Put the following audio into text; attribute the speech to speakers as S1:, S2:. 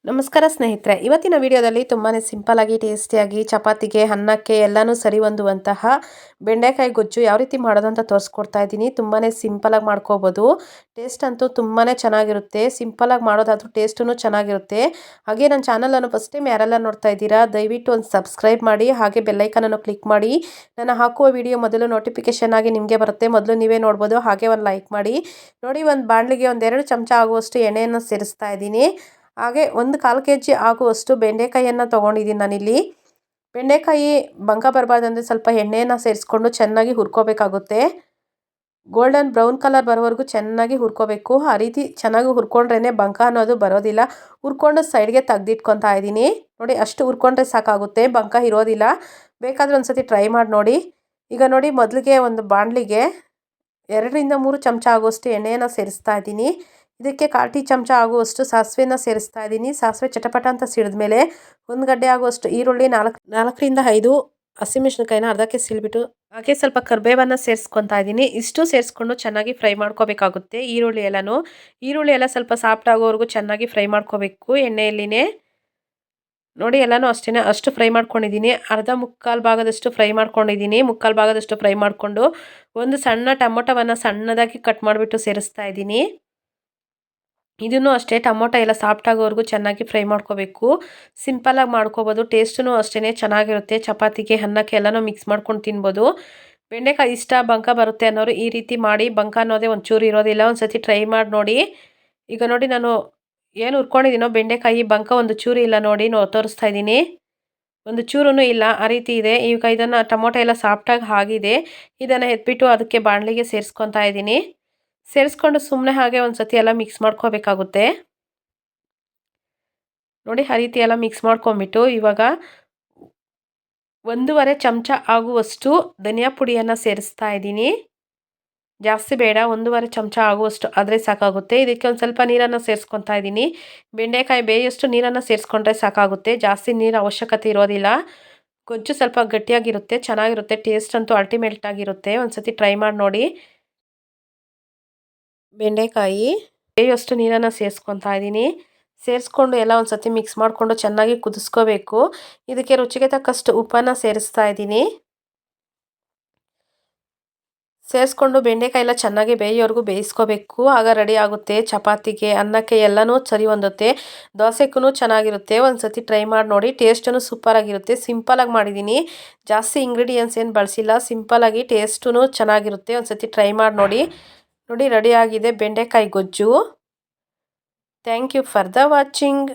S1: ನಮಸ್ಕಾರ ಸ್ನೇಹಿತರೆ, ಇವತ್ತಿನ ವಿಡಿಯೋದಲ್ಲಿ ತುಂಬಾ ಸಿಂಪಲ್ಲಾಗಿ ಟೇಸ್ಟಿಯಾಗಿ ಚಪಾತಿಗೆ ಅನ್ನಕ್ಕೆ ಎಲ್ಲನೂ ಸರಿ ಹೊಂದುವಂತಹ ಬೆಂಡೆಕಾಯಿ ಗೊಜ್ಜು ಯಾವ ರೀತಿ ಮಾಡೋದು ಅಂತ ತೋರಿಸ್ಕೊಡ್ತಾ ಇದ್ದೀನಿ. ತುಂಬಾ ಸಿಂಪಲ್ಲಾಗಿ ಮಾಡ್ಕೋಬೋದು. ಟೇಸ್ಟ್ ಅಂತೂ ತುಂಬಾ ಚೆನ್ನಾಗಿರುತ್ತೆ. ಸಿಂಪಲ್ಲಾಗಿ ಮಾಡೋದಾದ್ರೂ ಟೇಸ್ಟೂ ಚೆನ್ನಾಗಿರುತ್ತೆ. ಹಾಗೆ ನನ್ನ ಚಾನಲನ್ನು ಫಸ್ಟ್ ಟೈಮ್ ಯಾರೆಲ್ಲ ನೋಡ್ತಾ ಇದ್ದೀರಾ ದಯವಿಟ್ಟು ಒಂದು ಸಬ್ಸ್ಕ್ರೈಬ್ ಮಾಡಿ, ಹಾಗೆ ಬೆಲ್ಲೈಕನನ್ನು ಕ್ಲಿಕ್ ಮಾಡಿ. ನಾನು ಹಾಕುವ ವಿಡಿಯೋ ಮೊದಲು ನೋಟಿಫಿಕೇಷನ್ ಆಗಿ ನಿಮಗೆ ಬರುತ್ತೆ, ಮೊದಲು ನೀವೇ ನೋಡ್ಬೋದು. ಹಾಗೆ ಒಂದು ಲೈಕ್ ಮಾಡಿ. ನೋಡಿ, ಒಂದು ಬಾಣಲಿಗೆ 1-2 ಚಮಚ ಆಗುವಷ್ಟು ಎಣ್ಣೆಯನ್ನು ಸೇರಿಸ್ತಾ ಇದ್ದೀನಿ. ಹಾಗೆ 1/4 kg ಆಗುವಷ್ಟು ಬೆಂಡೆಕಾಯಿಯನ್ನು ತೊಗೊಂಡಿದ್ದೀನಿ ನಾನಿಲ್ಲಿ. ಬೆಂಡೆಕಾಯಿ ಬಂಕ ಬರಬಾರ್ದಂದರೆ ಸ್ವಲ್ಪ ಎಣ್ಣೆಯನ್ನು ಸೇರಿಸ್ಕೊಂಡು ಚೆನ್ನಾಗಿ ಹುರ್ಕೋಬೇಕಾಗುತ್ತೆ. ಗೋಲ್ಡನ್ ಬ್ರೌನ್ ಕಲರ್ ಬರೋವರೆಗೂ ಚೆನ್ನಾಗಿ ಹುರ್ಕೋಬೇಕು. ಆ ರೀತಿ ಚೆನ್ನಾಗಿ ಹುರ್ಕೊಂಡ್ರೇ ಬಂಕ ಅನ್ನೋದು ಬರೋದಿಲ್ಲ. ಹುರ್ಕೊಂಡು ಸೈಡ್ಗೆ ತೆಗ್ದಿಟ್ಕೊತಾ ಇದ್ದೀನಿ. ನೋಡಿ, ಅಷ್ಟು ಹುರ್ಕೊಂಡ್ರೆ ಸಾಕಾಗುತ್ತೆ, ಬಂಕ ಇರೋದಿಲ್ಲ. ಬೇಕಾದರೆ ಒಂದು ಸತಿ ಟ್ರೈ ಮಾಡಿ ನೋಡಿ. ಈಗ ನೋಡಿ, ಮೊದಲಿಗೆ ಒಂದು ಬಾಣಲಿಗೆ 2-3 ಚಮಚ ಆಗುವಷ್ಟು ಎಣ್ಣೆಯನ್ನು ಸೇರಿಸ್ತಾ ಇದ್ದೀನಿ. ಇದಕ್ಕೆ 1/4 ಟೀ ಚಮಚ ಆಗುವಷ್ಟು ಸಾಸಿವೆನ ಸೇರಿಸ್ತಾ ಇದ್ದೀನಿ. ಸಾಸಿವೆ ಚಟಪಟ ಅಂತ ಸಿಡಿದ ಮೇಲೆ 1 ಗಡ್ಡೆ ಆಗುವಷ್ಟು ಈರುಳ್ಳಿ, 4-5 ಹಸಿಮೆಣಸಿನಕಾಯಿನ ಅರ್ಧಕ್ಕೆ ಸೀಳ್ಬಿಟ್ಟು ಹಾಗೆ ಸ್ವಲ್ಪ ಕರಿಬೇವನ್ನು ಸೇರಿಸ್ಕೊತಾ ಇದ್ದೀನಿ. ಇಷ್ಟು ಸೇರಿಸ್ಕೊಂಡು ಚೆನ್ನಾಗಿ ಫ್ರೈ ಮಾಡ್ಕೋಬೇಕಾಗುತ್ತೆ. ಈರುಳ್ಳಿ ಎಲ್ಲ ಸ್ವಲ್ಪ ಸಾಫ್ಟ್ ಆಗೋವರೆಗೂ ಚೆನ್ನಾಗಿ ಫ್ರೈ ಮಾಡ್ಕೋಬೇಕು ಎಣ್ಣೆಯಲ್ಲಿನೇ. ನೋಡಿ, ಎಲ್ಲನೂ ಅಷ್ಟು ಫ್ರೈ ಮಾಡ್ಕೊಂಡಿದ್ದೀನಿ. ಮುಕ್ಕಾಲು ಭಾಗದಷ್ಟು ಫ್ರೈ ಮಾಡ್ಕೊಂಡಿದ್ದೀನಿ. ಮುಕ್ಕಾಲು ಭಾಗದಷ್ಟು ಫ್ರೈ ಮಾಡಿಕೊಂಡು ಒಂದು ಸಣ್ಣ ಟೊಮೊಟೊವನ್ನು ಸಣ್ಣದಾಗಿ ಕಟ್ ಮಾಡಿಬಿಟ್ಟು ಸೇರಿಸ್ತಾ ಇದ್ದೀನಿ. ಇದನ್ನು ಅಷ್ಟೇ ಟೊಮೊಟೊ ಎಲ್ಲ ಸಾಫ್ಟ್ ಆಗೋವರೆಗೂ ಚೆನ್ನಾಗಿ ಫ್ರೈ ಮಾಡ್ಕೋಬೇಕು. ಸಿಂಪಲ್ಲಾಗಿ ಮಾಡ್ಕೋಬೋದು. ಟೇಸ್ಟೂ ಅಷ್ಟೇ ಚೆನ್ನಾಗಿರುತ್ತೆ. ಚಪಾತಿಗೆ ಅನ್ನಕ್ಕೆ ಎಲ್ಲನೂ ಮಿಕ್ಸ್ ಮಾಡ್ಕೊಂಡು ತಿನ್ಬೋದು. ಬೆಂಡೆಕಾಯಿ ಇಷ್ಟ ಬಂಕ ಬರುತ್ತೆ ಅನ್ನೋರು ಈ ರೀತಿ ಮಾಡಿ, ಬಂಕ ಅನ್ನೋದೇ ಒಂಚೂರು ಇರೋದಿಲ್ಲ. ಒಂದು ಸತಿ ಟ್ರೈ ಮಾಡಿ ನೋಡಿ. ಈಗ ನೋಡಿ, ನಾನು ಏನು ಹುರ್ಕೊಂಡಿದ್ದೀನೋ ಬೆಂಡೆಕಾಯಿ ಬಂಕ ಒಂದು ಚೂರು ಇಲ್ಲ ನೋಡಿ, ತೋರಿಸ್ತಾ ಇದ್ದೀನಿ. ಒಂದು ಚೂರೂ ಇಲ್ಲ, ಆ ರೀತಿ ಇದೆ. ಈಗ ಇದನ್ನು ಟೊಮೊಟೊ ಎಲ್ಲ ಸಾಫ್ಟಾಗಿ ಆಗಿದೆ. ಇದನ್ನು ಎತ್ಬಿಟ್ಟು ಅದಕ್ಕೆ ಬಾಣಲಿಗೆ ಸೇರಿಸ್ಕೊತಾ ಇದ್ದೀನಿ. ಸೇರಿಸ್ಕೊಂಡು ಸುಮ್ಮನೆ ಹಾಗೆ ಒಂದು ಸತಿ ಎಲ್ಲ ಮಿಕ್ಸ್ ಮಾಡ್ಕೋಬೇಕಾಗುತ್ತೆ. ನೋಡಿ, ಆ ರೀತಿ ಎಲ್ಲ ಮಿಕ್ಸ್ ಮಾಡ್ಕೊಂಬಿಟ್ಟು ಇವಾಗ 1.5 ಚಮಚ ಆಗುವಷ್ಟು ಧನಿಯಾ ಪುಡಿಯನ್ನು ಸೇರಿಸ್ತಾ ಇದ್ದೀನಿ. ಜಾಸ್ತಿ ಬೇಡ, 1.5 ಚಮಚ ಆಗುವಷ್ಟು ಆದರೆ ಸಾಕಾಗುತ್ತೆ. ಇದಕ್ಕೆ ಒಂದು ಸ್ವಲ್ಪ ನೀರನ್ನು ಸೇರಿಸ್ಕೊತಾ ಇದ್ದೀನಿ. ಬೆಂಡೆಕಾಯಿ ಬೇಯೋಷ್ಟು ನೀರನ್ನು ಸೇರಿಸ್ಕೊಂಡ್ರೆ ಸಾಕಾಗುತ್ತೆ. ಜಾಸ್ತಿ ನೀರು ಅವಶ್ಯಕತೆ ಇರೋದಿಲ್ಲ. ಗೊಜ್ಜು ಸ್ವಲ್ಪ ಗಟ್ಟಿಯಾಗಿರುತ್ತೆ, ಚೆನ್ನಾಗಿರುತ್ತೆ. ಟೇಸ್ಟ್ ಅಂತೂ ಅಲ್ಟಿಮೇಟ್ ಆಗಿರುತ್ತೆ. ಒಂದು ಸತಿ ಟ್ರೈ ಮಾಡಿ ನೋಡಿ. ಬೆಂಡೆಕಾಯಿ ಬೇಯೋಷ್ಟು ನೀರನ್ನು ಸೇರಿಸ್ಕೊತಾ ಇದ್ದೀನಿ. ಸೇರಿಸ್ಕೊಂಡು ಎಲ್ಲ ಒಂದು ಸತಿ ಮಿಕ್ಸ್ ಮಾಡಿಕೊಂಡು ಚೆನ್ನಾಗಿ ಕುದಿಸ್ಕೋಬೇಕು. ಇದಕ್ಕೆ ರುಚಿಗೆ ತಕ್ಕಷ್ಟು ಉಪ್ಪನ್ನು ಸೇರಿಸ್ತಾ ಇದ್ದೀನಿ. ಸೇರಿಸ್ಕೊಂಡು ಬೆಂಡೆಕಾಯಿ ಎಲ್ಲ ಚೆನ್ನಾಗಿ ಬೇಯೋವರೆಗೂ ಬೇಯಿಸ್ಕೋಬೇಕು. ಆಗ ರೆಡಿ ಆಗುತ್ತೆ. ಚಪಾತಿಗೆ, ಅನ್ನಕ್ಕೆ ಎಲ್ಲನೂ ಸರಿ ಹೊಂದುತ್ತೆ. ದೋಸೆಗೂ ಚೆನ್ನಾಗಿರುತ್ತೆ. ಒಂದು ಸತಿ ಟ್ರೈ ಮಾಡಿ ನೋಡಿ. ಟೇಸ್ಟೂ ಸೂಪರಾಗಿರುತ್ತೆ. ಸಿಂಪಲಾಗಿ ಮಾಡಿದ್ದೀನಿ, ಜಾಸ್ತಿ ಇಂಗ್ರೀಡಿಯೆಂಟ್ಸ್ ಏನು ಬಳಸಿಲ್ಲ. ಸಿಂಪಲಾಗಿ ಟೇಸ್ಟೂ ಚೆನ್ನಾಗಿರುತ್ತೆ. ಒಂದು ಸತಿ ಟ್ರೈ ಮಾಡಿ ನೋಡಿ. ನೋಡಿ, ರೆಡಿ ಆಗಿದೆ ಬೆಂಡೆಕಾಯಿ ಗೊಜ್ಜು. Thank you for the watching.